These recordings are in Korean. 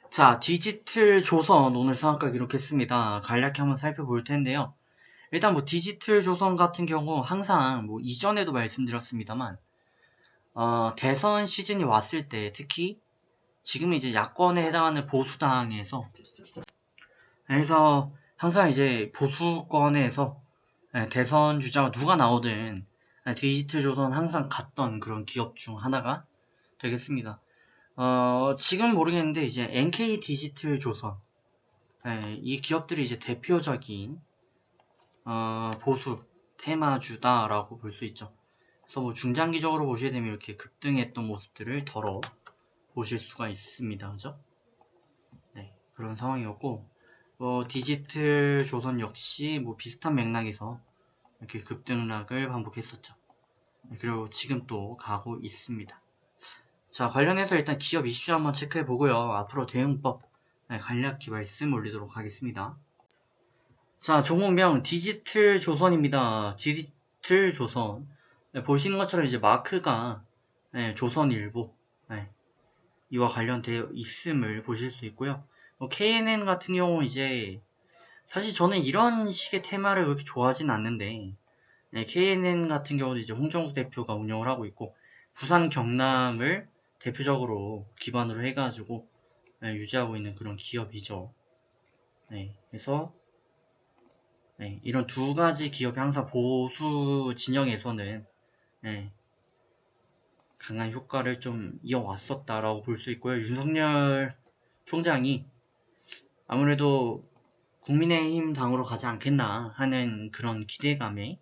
자, 디지털 조선 오늘 상한가 기록했습니다. 간략히 한번 살펴볼 텐데요. 일단 뭐 디지털 조선 같은 경우 항상 뭐 이전에도 말씀드렸습니다만 대선 시즌이 왔을 때 특히 지금 이제 야권에 해당하는 보수당에서 그래서 항상 이제 보수권에서 대선 주자가 누가 나오든 디지털 조선 항상 갔던 그런 기업 중 하나가 되겠습니다. 지금 모르겠는데 이제 NK 디지털 조선 이 기업들이 이제 대표적인 보수 테마주다라고 볼 수 있죠. 그래서 뭐 중장기적으로 보시게 되면 이렇게 급등했던 모습들을 덜어 보실 수가 있습니다. 그죠? 네, 그런 상황이었고 디지털 조선 역시 뭐 비슷한 맥락에서 이렇게 급등락을 반복했었죠. 그리고 지금 또 가고 있습니다. 자, 관련해서 일단 기업 이슈 한번 체크해 보고요. 앞으로 대응법 간략히 말씀 올리도록 하겠습니다. 자, 종목명 디지털 조선입니다. 디지털 조선. 보시는 것처럼 이제 마크가 조선일보 이와 관련되어 있음을 보실 수 있고요. KNN 같은 경우 이제 사실 저는 이런 식의 테마를 그렇게 좋아하진 않는데 KNN 같은 경우도 이제 홍정국 대표가 운영을 하고 있고 부산 경남을 대표적으로 기반으로 해가지고 유지하고 있는 그런 기업이죠. 그래서 이런 두 가지 기업이 항상 보수 진영에서는 강한 효과를 좀 이어왔었다라고 볼 수 있고요. 윤석열 총장이 아무래도 국민의힘 당으로 가지 않겠나 하는 그런 기대감에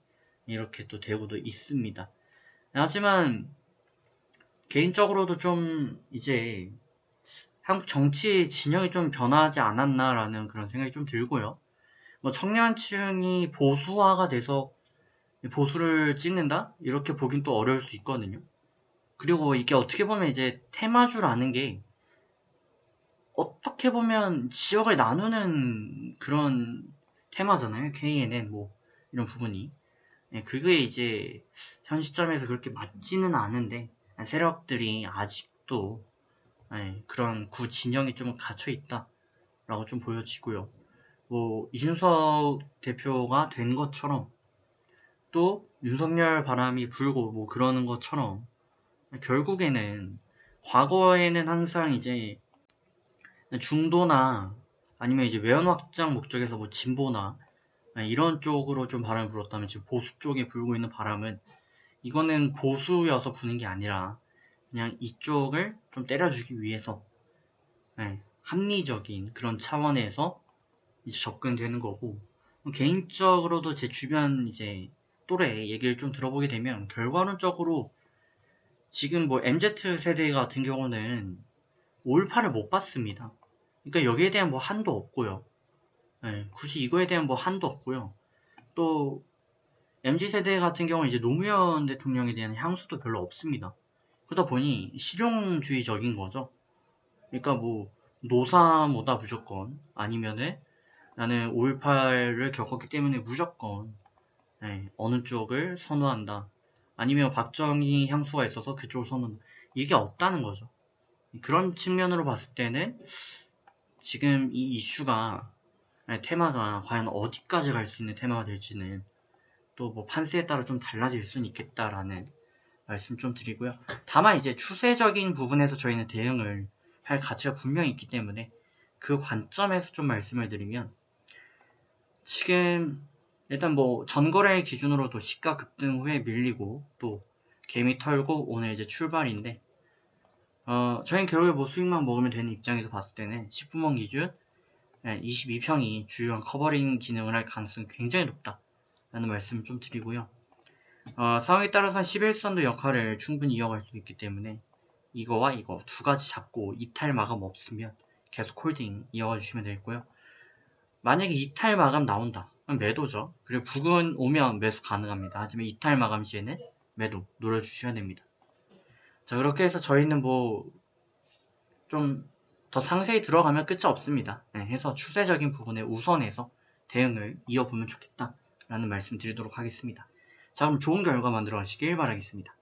이렇게 또 되고도 있습니다. 하지만 개인적으로도 좀 이제 한국 정치 진영이 좀 변하지 않았나라는 그런 생각이 좀 들고요. 뭐 청년층이 보수화가 돼서 보수를 찍는다? 이렇게 보긴 또 어려울 수 있거든요. 그리고 이게 어떻게 보면 이제 테마주라는 게 어떻게 보면 지역을 나누는 그런 테마잖아요. KNN 뭐 이런 부분이. 그게 이제 현 시점에서 그렇게 맞지는 않은데 세력들이 아직도 그런 구 진영이 좀 갇혀 있다라고 좀 보여지고요. 뭐 이준석 대표가 된 것처럼 또 윤석열 바람이 불고 뭐 그러는 것처럼 결국에는 과거에는 항상 이제 중도나 아니면 이제 외연 확장 목적에서 뭐 진보나 이런 쪽으로 좀 바람을 불었다면 지금 보수 쪽에 불고 있는 바람은 이거는 보수여서 부는 게 아니라 그냥 이쪽을 좀 때려주기 위해서 합리적인 그런 차원에서 이제 접근되는 거고 개인적으로도 제 주변 이제 또래 얘기를 좀 들어보게 되면 결과론적으로 지금 뭐 MZ 세대 같은 경우는 5.18을 못 봤습니다. 그러니까 여기에 대한 뭐 한도 없고요. 굳이 이거에 대한 뭐 한도 없고요. 또 MZ 세대 같은 경우는 이제 노무현 대통령에 대한 향수도 별로 없습니다. 그러다 보니 실용주의적인 거죠. 그러니까 뭐 노사모다 무조건 아니면은 나는 5.18을 겪었기 때문에 무조건 어느 쪽을 선호한다. 아니면 박정희 향수가 있어서 그쪽을 선호한다. 이게 없다는 거죠. 그런 측면으로 봤을 때는 지금 이 이슈가 테마가 과연 어디까지 갈 수 있는 테마가 될지는 또 뭐 판세에 따라 좀 달라질 수는 있겠다라는 말씀 좀 드리고요. 다만 이제 추세적인 부분에서 저희는 대응을 할 가치가 분명히 있기 때문에 그 관점에서 좀 말씀을 드리면 지금 일단 뭐 전거래 기준으로도 시가 급등 후에 밀리고 또 개미 털고 오늘 이제 출발인데 저희는 결국에 뭐 수익만 먹으면 되는 입장에서 봤을 때는 10분봉 기준 22평이 주요한 커버링 기능을 할 가능성이 굉장히 높다라는 말씀을 좀 드리고요. 상황에 따라서 11선도 역할을 충분히 이어갈 수 있기 때문에 이거와 이거 두 가지 잡고 이탈 마감 없으면 계속 홀딩 이어가 주시면 되겠고요. 만약에 이탈 마감 나온다. 그럼 매도죠. 그리고 부근 오면 매수 가능합니다. 하지만 이탈 마감 시에는 매도 노려주셔야 됩니다. 자, 그렇게 해서 저희는 뭐 좀 더 상세히 들어가면 끝이 없습니다. 해서 추세적인 부분에 우선해서 대응을 이어보면 좋겠다라는 말씀 드리도록 하겠습니다. 자, 그럼 좋은 결과 만들어 가시길 바라겠습니다.